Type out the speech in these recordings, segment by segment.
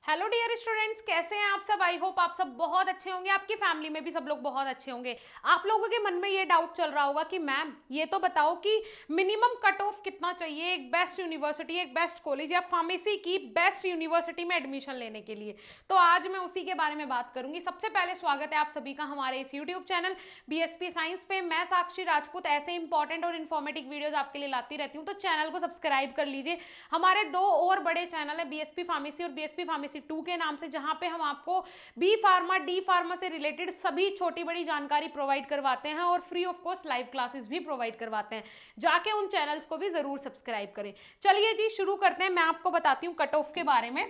Hello dear students, कैसे हैं आप सब। आई होप आप सब बहुत अच्छे होंगे, आपकी फैमिली में भी सब लोग बहुत अच्छे होंगे। आप लोगों के मन में ये डाउट चल रहा होगा कि मैम ये तो बताओ कि मिनिमम कट ऑफ कितना चाहिए एक बेस्ट यूनिवर्सिटी, एक बेस्ट कॉलेज या फार्मेसी की बेस्ट यूनिवर्सिटी में एडमिशन लेने के लिए। तो आज मैं उसी के बारे में बात करूंगी। सबसे पहले स्वागत है आप सभी का हमारे इस यूट्यूब चैनल बीएसपी साइंस पे। मैं साक्षी राजपूत ऐसे इंपॉर्टेंट और इन्फॉर्मेटिव वीडियोज आपके लिए लाती रहती हूँ, तो चैनल को सब्सक्राइब कर लीजिए। हमारे दो और बड़े चैनल है, बीएसपी फार्मेसी और बीएसपी फार्मेसी 2 के नाम से, जहां पे हम आपको बी फार्मा डी फार्मा से रिलेटेड सभी छोटी बड़ी जानकारी प्रोवाइड करवाते हैं और free of cost live classes भी प्रोवाइड करवाते हैं। जाके उन चैनल्स को भी जरूर सब्सक्राइब करें। चलिए जी शुरू करते हैं। मैं आपको बताती हूँ कट ऑफ के बारे में।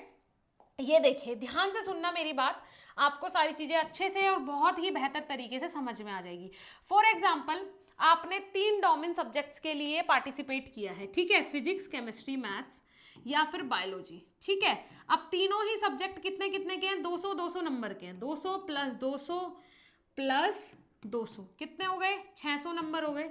ये देखिए, ध्यान से सुनना मेरी बात, आपको सारी चीजें अच्छे से और बहुत ही बेहतर तरीके से समझ में आ जाएगी। फॉर एग्जाम्पल, आपने 3 डोमेन सब्जेक्ट्स के लिए पार्टिसिपेट किया है, ठीक है, फिजिक्स, केमिस्ट्री, मैथ्स या फिर बायोलॉजी, ठीक है। अब तीनों ही सब्जेक्ट कितने कितने के हैं, 200 200 नंबर के हैं। 200 प्लस 200 प्लस 200 कितने हो गए, 600 नंबर हो गए,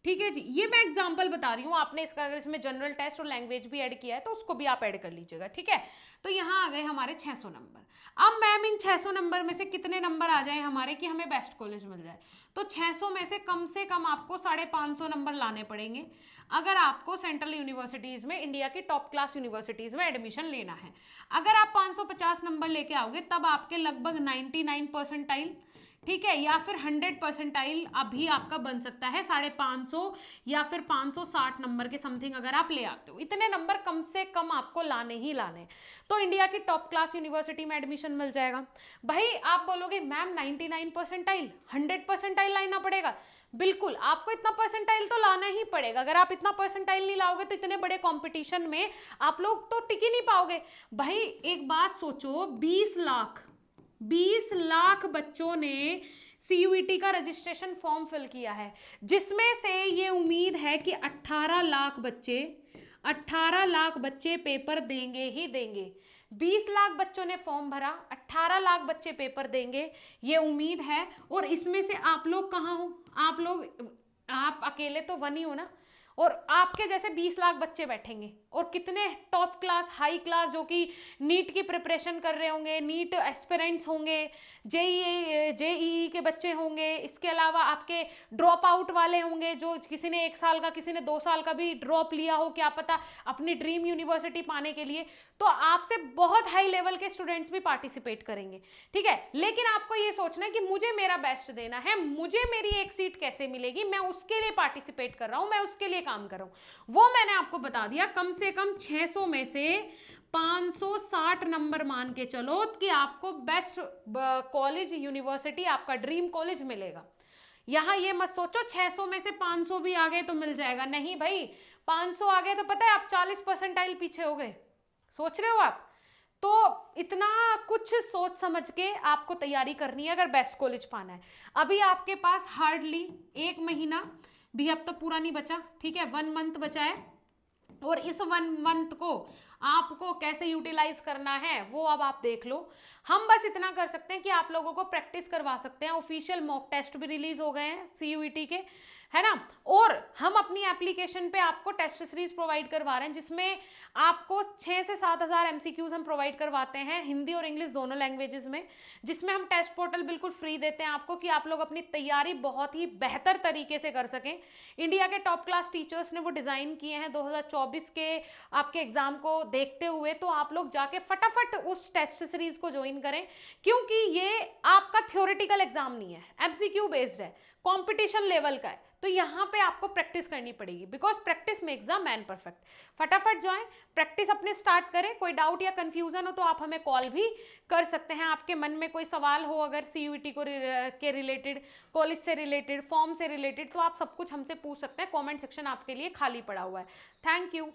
ठीक है जी। ये मैं एग्जांपल बता रही हूँ, आपने इसका अगर इसमें जनरल टेस्ट और लैंग्वेज भी ऐड किया है तो उसको भी आप ऐड कर लीजिएगा, ठीक है। तो यहाँ आ गए हमारे 600 नंबर। अब मैम इन 600 नंबर में से कितने नंबर आ जाए हमारे कि हमें बेस्ट कॉलेज मिल जाए, तो 600 में से कम आपको 550 नंबर लाने पड़ेंगे अगर आपको सेंट्रल यूनिवर्सिटीज़ में, इंडिया की टॉप क्लास यूनिवर्सिटीज़ में एडमिशन लेना है। अगर आप 550 नंबर लेके आओगे तब आपके लगभग 99 परसेंटाइल, ठीक है, या फिर 100 परसेंटाइल अभी आपका बन सकता है 550 या फिर 560 नंबर के समथिंग अगर आप ले आते हो। इतने नंबर कम से कम आपको लाने ही लाने, तो इंडिया की टॉप क्लास यूनिवर्सिटी में एडमिशन मिल जाएगा। भाई आप बोलोगे मैम 99 परसेंटाइल, 100 परसेंटाइल लाना पड़ेगा। बिल्कुल, आपको इतना परसेंटाइल तो लाना ही पड़ेगा। अगर आप इतना परसेंटाइल नहीं लाओगे तो इतने बड़े कंपटीशन में आप लोग तो टिक ही नहीं पाओगे। भाई एक बात सोचो, 20 लाख बच्चों ने सीयूईटी का रजिस्ट्रेशन फॉर्म फिल किया है, जिसमें से ये उम्मीद है कि 18 लाख बच्चे पेपर देंगे ही देंगे। 20 लाख बच्चों ने फॉर्म भरा, 18 लाख बच्चे पेपर देंगे, ये उम्मीद है। और इसमें से आप लोग कहाँ हो, आप अकेले तो 1 ही हो ना, और आपके जैसे 20 लाख बच्चे बैठेंगे और कितने टॉप क्लास हाई क्लास जो कि नीट की प्रिपरेशन कर रहे होंगे, नीट एस्पिरेंट्स होंगे, जेईई के बच्चे होंगे, इसके अलावा आपके ड्रॉप आउट वाले होंगे, जो किसी ने 1 साल का, किसी ने 2 साल का भी ड्रॉप लिया हो, क्या पता अपनी ड्रीम यूनिवर्सिटी पाने के लिए। तो आपसे बहुत हाई लेवल के स्टूडेंट्स भी पार्टिसिपेट करेंगे, ठीक है। लेकिन आपको ये सोचना है कि मुझे मेरा बेस्ट देना है, मुझे मेरी एक सीट कैसे मिलेगी, मैं उसके लिए पार्टिसिपेट कर रहा हूं, मैं उसके लिए काम कर रहा हूं। वो मैंने आपको बता दिया, कम से कम 600 में से 560 नंबर मान के चलो कि आपको बेस्ट कॉलेज यूनिवर्सिटी, आपका ड्रीम कॉलेज मिलेगा। यहां ये मत सोचो 600 में से 500 भी आ गए तो मिल जाएगा, नहीं भाई। 500 आ गए तो पता है आप 40 परसेंटाइल पीछे हो गए, सोच रहे हो आप। तो इतना कुछ सोच समझ के आपको तैयारी करनी है अगर बेस्ट कॉलेज पाना है। अभी आपके पास हार्डली 1 महीना भी अब तो पूरा नहीं बचा, ठीक है, 1 मंथ बचा है, और इस 1 मंथ को आपको कैसे यूटिलाइज करना है वो अब आप देख लो। हम बस इतना कर सकते हैं कि आप लोगों को प्रैक्टिस करवा सकते हैं। ऑफिशियल मॉक टेस्ट भी रिलीज हो गए हैं सीयूईटी के, है ना, और हम अपनी एप्लीकेशन पे आपको टेस्ट सीरीज प्रोवाइड करवा रहे हैं, जिसमें आपको 6 से 7 हज़ार एमसीक्यूज हम प्रोवाइड करवाते हैं हिंदी और इंग्लिश दोनों लैंग्वेजेस में, जिसमें हम टेस्ट पोर्टल बिल्कुल फ्री देते हैं आपको कि आप लोग अपनी तैयारी बहुत ही बेहतर तरीके से कर सकें। इंडिया के टॉप क्लास टीचर्स ने वो डिज़ाइन किए हैं 2024 के आपके एग्जाम को देखते हुए। तो आप लोग जाके फटाफट उस टेस्ट सीरीज को ज्वाइन करें, क्योंकि ये आपका थ्योरेटिकल एग्जाम नहीं है, एमसीक्यू बेस्ड है, कंपटीशन लेवल का है। तो यहाँ पे आपको प्रैक्टिस करनी पड़ेगी, बिकॉज प्रैक्टिस में एग्जाम मैन परफेक्ट। फटाफट जाएं, प्रैक्टिस अपने स्टार्ट करें। कोई डाउट या कंफ्यूजन हो तो आप हमें कॉल भी कर सकते हैं। आपके मन में कोई सवाल हो अगर सीयूईटी को के रिलेटेड, कॉलेज से रिलेटेड, फॉर्म से रिलेटेड, तो आप सब कुछ हमसे पूछ सकते हैं। कॉमेंट सेक्शन आपके लिए खाली पड़ा हुआ है। Thank you.